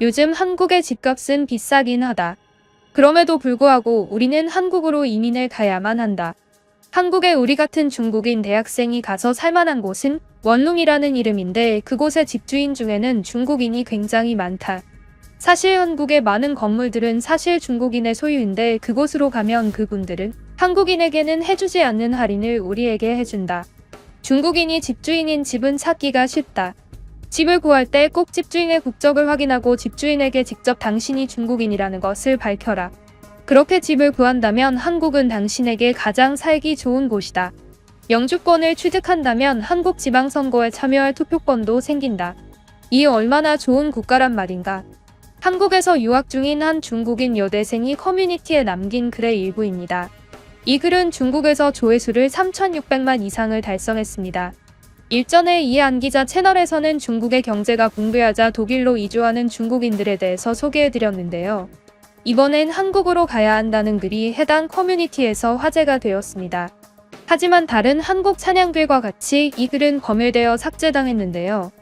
요즘 한국의 집값은 비싸긴 하다. 그럼에도 불구하고 우리는 한국으로 이민을 가야만 한다. 한국에 우리 같은 중국인 대학생이 가서 살만한 곳은 원룸이라는 이름인데 그곳의 집주인 중에는 중국인이 굉장히 많다. 사실 한국의 많은 건물들은 사실 중국인의 소유인데 그곳으로 가면 그분들은 한국인에게는 해주지 않는 할인을 우리에게 해준다. 중국인이 집주인인 집은 찾기가 쉽다. 집을 구할 때 꼭 집주인의 국적을 확인하고 집주인에게 직접 당신이 중국인이라는 것을 밝혀라. 그렇게 집을 구한다면 한국은 당신에게 가장 살기 좋은 곳이다. 영주권을 취득한다면 한국 지방선거에 참여할 투표권도 생긴다. 이 얼마나 좋은 국가란 말인가. 한국에서 유학 중인 한 중국인 여대생이 커뮤니티에 남긴 글의 일부입니다. 이 글은 중국에서 조회수를 3,600만 이상을 달성했습니다. 일전에 이 안 기자 채널에서는 중국의 경제가 붕괴하자 독일로 이주하는 중국인들에 대해서 소개해드렸는데요. 이번엔 한국으로 가야 한다는 글이 해당 커뮤니티에서 화제가 되었습니다. 하지만 다른 한국 찬양글과 같이 이 글은 검열되어 삭제당했는데요.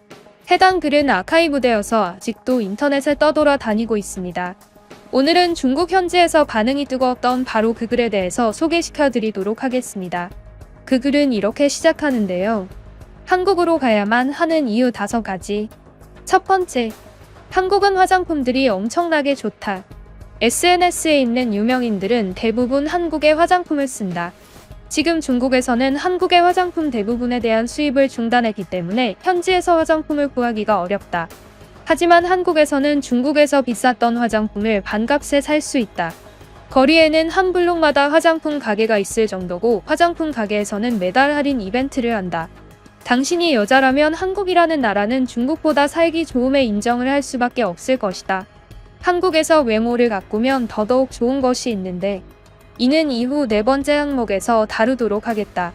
해당 글은 아카이브되어서 아직도 인터넷에 떠돌아다니고 있습니다. 오늘은 중국 현지에서 반응이 뜨거웠던 바로 그 글에 대해서 소개시켜드리도록 하겠습니다. 그 글은 이렇게 시작하는데요. 한국으로 가야만 하는 이유 5가지. 첫 번째, 한국은 화장품들이 엄청나게 좋다. SNS에 있는 유명인들은 대부분 한국의 화장품을 쓴다. 지금 중국에서는 한국의 화장품 대부분에 대한 수입을 중단했기 때문에 현지에서 화장품을 구하기가 어렵다. 하지만 한국에서는 중국에서 비쌌던 화장품을 반값에 살 수 있다. 거리에는 한 블록마다 화장품 가게가 있을 정도고 화장품 가게에서는 매달 할인 이벤트를 한다. 당신이 여자라면 한국이라는 나라는 중국보다 살기 좋음에 인정을 할 수밖에 없을 것이다. 한국에서 외모를 가꾸면 더더욱 좋은 것이 있는데 이는 이후 4번째 항목에서 다루도록 하겠다.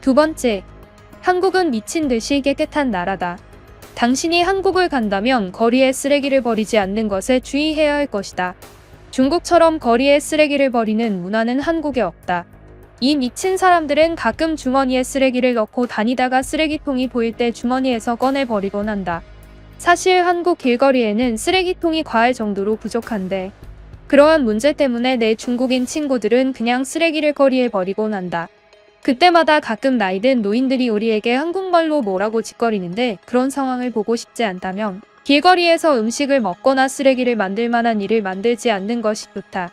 2번째, 한국은 미친 듯이 깨끗한 나라다. 당신이 한국을 간다면 거리에 쓰레기를 버리지 않는 것에 주의해야 할 것이다. 중국처럼 거리에 쓰레기를 버리는 문화는 한국에 없다. 이 미친 사람들은 가끔 주머니에 쓰레기를 넣고 다니다가 쓰레기통이 보일 때 주머니에서 꺼내 버리곤 한다. 사실 한국 길거리에는 쓰레기통이 과할 정도로 부족한데 그러한 문제 때문에 내 중국인 친구들은 그냥 쓰레기를 거리에 버리곤 한다. 그때마다 가끔 나이든 노인들이 우리에게 한국말로 뭐라고 짓거리는데 그런 상황을 보고 싶지 않다면 길거리에서 음식을 먹거나 쓰레기를 만들 만한 일을 만들지 않는 것이 좋다.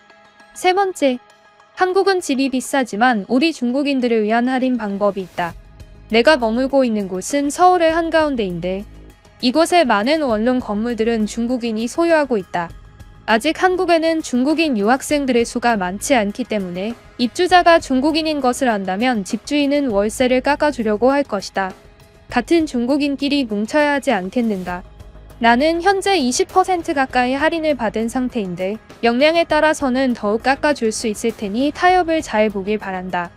세 번째, 한국은 집이 비싸지만 우리 중국인들을 위한 할인 방법이 있다. 내가 머물고 있는 곳은 서울의 한가운데인데 이곳의 많은 원룸 건물들은 중국인이 소유하고 있다. 아직 한국에는 중국인 유학생들의 수가 많지 않기 때문에 입주자가 중국인인 것을 안다면 집주인은 월세를 깎아주려고 할 것이다. 같은 중국인끼리 뭉쳐야 하지 않겠는가. 나는 현재 20% 가까이 할인을 받은 상태인데 역량에 따라서는 더욱 깎아줄 수 있을 테니 타협을 잘 보길 바란다.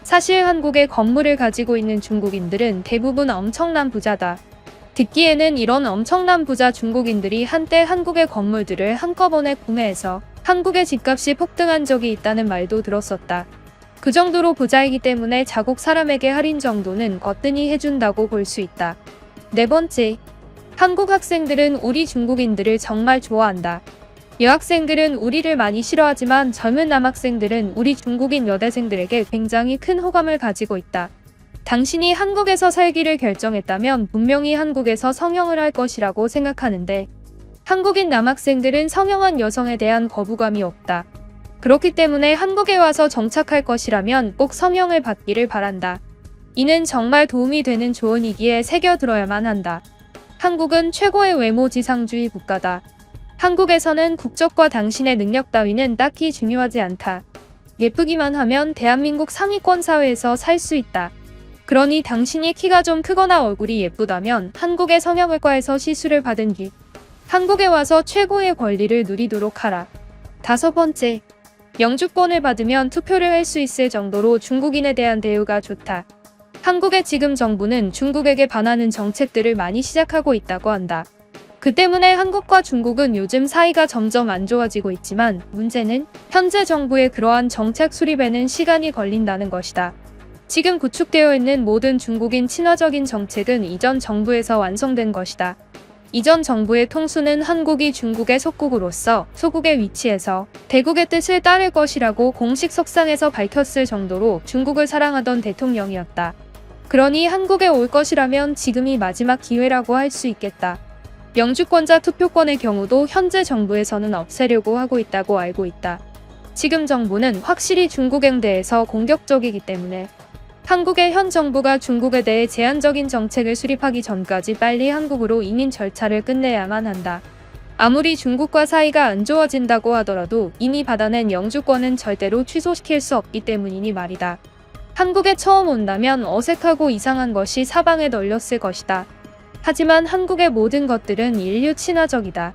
사실 한국에 건물을 가지고 있는 중국인들은 대부분 엄청난 부자다. 듣기에는 이런 엄청난 부자 중국인들이 한때 한국의 건물들을 한꺼번에 구매해서 한국의 집값이 폭등한 적이 있다는 말도 들었었다. 그 정도로 부자이기 때문에 자국 사람에게 할인 정도는 거뜬히 해준다고 볼 수 있다. 4번째, 한국 학생들은 우리 중국인들을 정말 좋아한다. 여학생들은 우리를 많이 싫어하지만 젊은 남학생들은 우리 중국인 여대생들에게 굉장히 큰 호감을 가지고 있다. 당신이 한국에서 살기를 결정했다면 분명히 한국에서 성형을 할 것이라고 생각하는데 한국인 남학생들은 성형한 여성에 대한 거부감이 없다. 그렇기 때문에 한국에 와서 정착할 것이라면 꼭 성형을 받기를 바란다. 이는 정말 도움이 되는 조언이기에 새겨들어야만 한다. 한국은 최고의 외모 지상주의 국가다. 한국에서는 국적과 당신의 능력 따위는 딱히 중요하지 않다. 예쁘기만 하면 대한민국 상위권 사회에서 살 수 있다. 그러니 당신이 키가 좀 크거나 얼굴이 예쁘다면 한국의 성형외과에서 시술을 받은 뒤 한국에 와서 최고의 권리를 누리도록 하라. 5번째, 영주권을 받으면 투표를 할 수 있을 정도로 중국인에 대한 대우가 좋다. 한국의 지금 정부는 중국에게 반하는 정책들을 많이 시작하고 있다고 한다. 그 때문에 한국과 중국은 요즘 사이가 점점 안 좋아지고 있지만 문제는 현재 정부의 그러한 정책 수립에는 시간이 걸린다는 것이다. 지금 구축되어 있는 모든 중국인 친화적인 정책은 이전 정부에서 완성된 것이다. 이전 정부의 통수는 한국이 중국의 속국으로서 소국의 위치에서 대국의 뜻을 따를 것이라고 공식 석상에서 밝혔을 정도로 중국을 사랑하던 대통령이었다. 그러니 한국에 올 것이라면 지금이 마지막 기회라고 할 수 있겠다. 영주권자 투표권의 경우도 현재 정부에서는 없애려고 하고 있다고 알고 있다. 지금 정부는 확실히 중국에 대해서 공격적이기 때문에 한국의 현 정부가 중국에 대해 제한적인 정책을 수립하기 전까지 빨리 한국으로 이민 절차를 끝내야만 한다. 아무리 중국과 사이가 안 좋아진다고 하더라도 이미 받아낸 영주권은 절대로 취소시킬 수 없기 때문이니 말이다. 한국에 처음 온다면 어색하고 이상한 것이 사방에 널렸을 것이다. 하지만 한국의 모든 것들은 인류 친화적이다.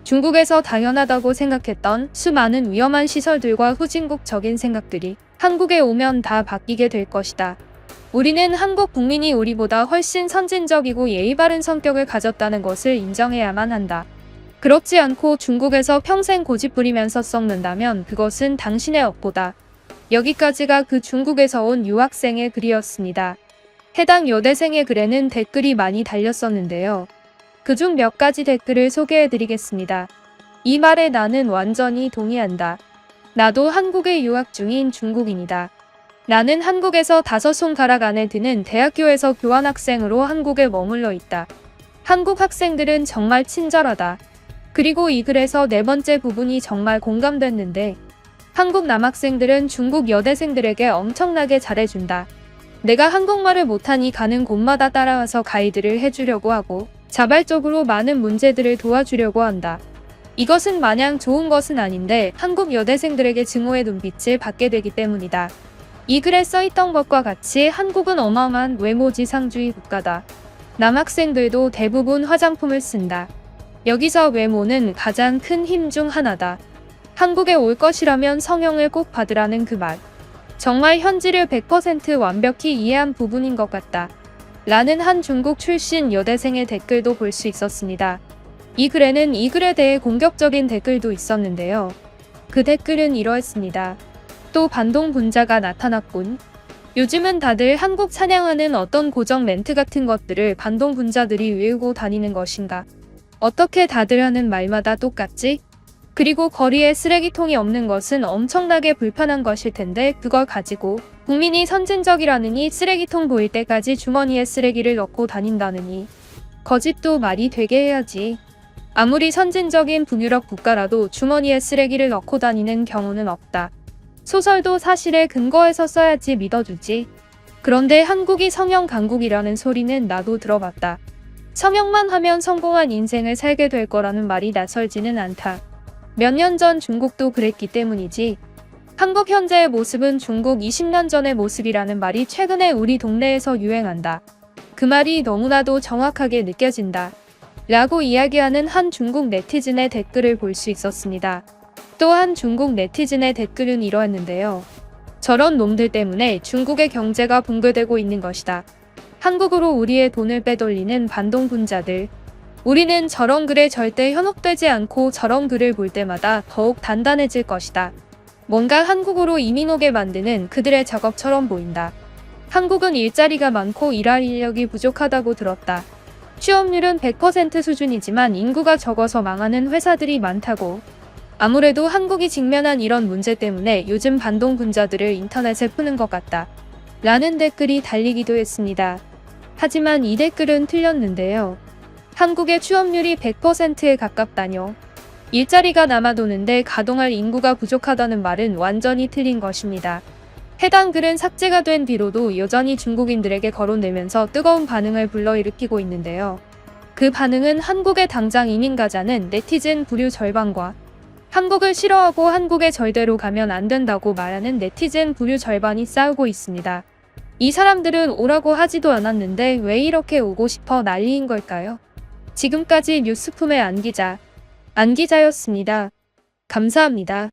중국에서 당연하다고 생각했던 수많은 위험한 시설들과 후진국적인 생각들이 한국에 오면 다 바뀌게 될 것이다. 우리는 한국 국민이 우리보다 훨씬 선진적이고 예의 바른 성격을 가졌다는 것을 인정해야만 한다. 그렇지 않고 중국에서 평생 고집부리면서 썩는다면 그것은 당신의 업보다. 여기까지가 그 중국에서 온 유학생의 글이었습니다. 해당 여대생의 글에는 댓글이 많이 달렸었는데요. 그중 몇 가지 댓글을 소개해드리겠습니다. 이 말에 나는 완전히 동의한다. 나도 한국에 유학 중인 중국인이다. 나는 한국에서 5손가락 안에 드는 대학교에서 교환학생으로 한국에 머물러 있다. 한국 학생들은 정말 친절하다. 그리고 이 글에서 네 번째 부분이 정말 공감됐는데 한국 남학생들은 중국 여대생들에게 엄청나게 잘해준다. 내가 한국말을 못하니 가는 곳마다 따라와서 가이드를 해주려고 하고 자발적으로 많은 문제들을 도와주려고 한다. 이것은 마냥 좋은 것은 아닌데 한국 여대생들에게 증오의 눈빛을 받게 되기 때문이다. 이 글에 써있던 것과 같이 한국은 어마어마한 외모지상주의 국가다. 남학생들도 대부분 화장품을 쓴다. 여기서 외모는 가장 큰 힘 중 하나다. 한국에 올 것이라면 성형을 꼭 받으라는 그 말. 정말 현지를 100% 완벽히 이해한 부분인 것 같다. 라는 한 중국 출신 여대생의 댓글도 볼 수 있었습니다. 이 글에는 이 글에 대해 공격적인 댓글도 있었는데요. 그 댓글은 이러했습니다. 또 반동 분자가 나타났군. 요즘은 다들 한국 찬양하는 어떤 고정 멘트 같은 것들을 반동 분자들이 외우고 다니는 것인가. 어떻게 다들 하는 말마다 똑같지? 그리고 거리에 쓰레기통이 없는 것은 엄청나게 불편한 것일 텐데 그걸 가지고 국민이 선진적이라느니 쓰레기통 보일 때까지 주머니에 쓰레기를 넣고 다닌다느니 거짓도 말이 되게 해야지. 아무리 선진적인 북유럽 국가라도 주머니에 쓰레기를 넣고 다니는 경우는 없다. 소설도 사실에 근거해서 써야지 믿어주지. 그런데 한국이 성형 강국이라는 소리는 나도 들어봤다. 성형만 하면 성공한 인생을 살게 될 거라는 말이 낯설지는 않다. 몇 년 전 중국도 그랬기 때문이지. 한국 현재의 모습은 중국 20년 전의 모습이라는 말이 최근에 우리 동네에서 유행한다. 그 말이 너무나도 정확하게 느껴진다. 라고 이야기하는 한 중국 네티즌의 댓글을 볼 수 있었습니다. 또 한 중국 네티즌의 댓글은 이러했는데요. 저런 놈들 때문에 중국의 경제가 붕괴되고 있는 것이다. 한국으로 우리의 돈을 빼돌리는 반동분자들. 우리는 저런 글에 절대 현혹되지 않고 저런 글을 볼 때마다 더욱 단단해질 것이다. 뭔가 한국으로 이민 오게 만드는 그들의 작업처럼 보인다. 한국은 일자리가 많고 일할 인력이 부족하다고 들었다. 취업률은 100% 수준이지만 인구가 적어서 망하는 회사들이 많다고. 아무래도 한국이 직면한 이런 문제 때문에 요즘 반동 분자들을 인터넷에 푸는 것 같다. 라는 댓글이 달리기도 했습니다. 하지만 이 댓글은 틀렸는데요. 한국의 취업률이 100%에 가깝다뇨. 일자리가 남아도는데 가동할 인구가 부족하다는 말은 완전히 틀린 것입니다. 해당 글은 삭제가 된 뒤로도 여전히 중국인들에게 거론되면서 뜨거운 반응을 불러일으키고 있는데요. 그 반응은 한국에 당장 이민 가자는 네티즌 부류 절반과 한국을 싫어하고 한국에 절대로 가면 안 된다고 말하는 네티즌 부류 절반이 싸우고 있습니다. 이 사람들은 오라고 하지도 않았는데 왜 이렇게 오고 싶어 난리인 걸까요? 지금까지 뉴스품의 안기자였습니다. 감사합니다.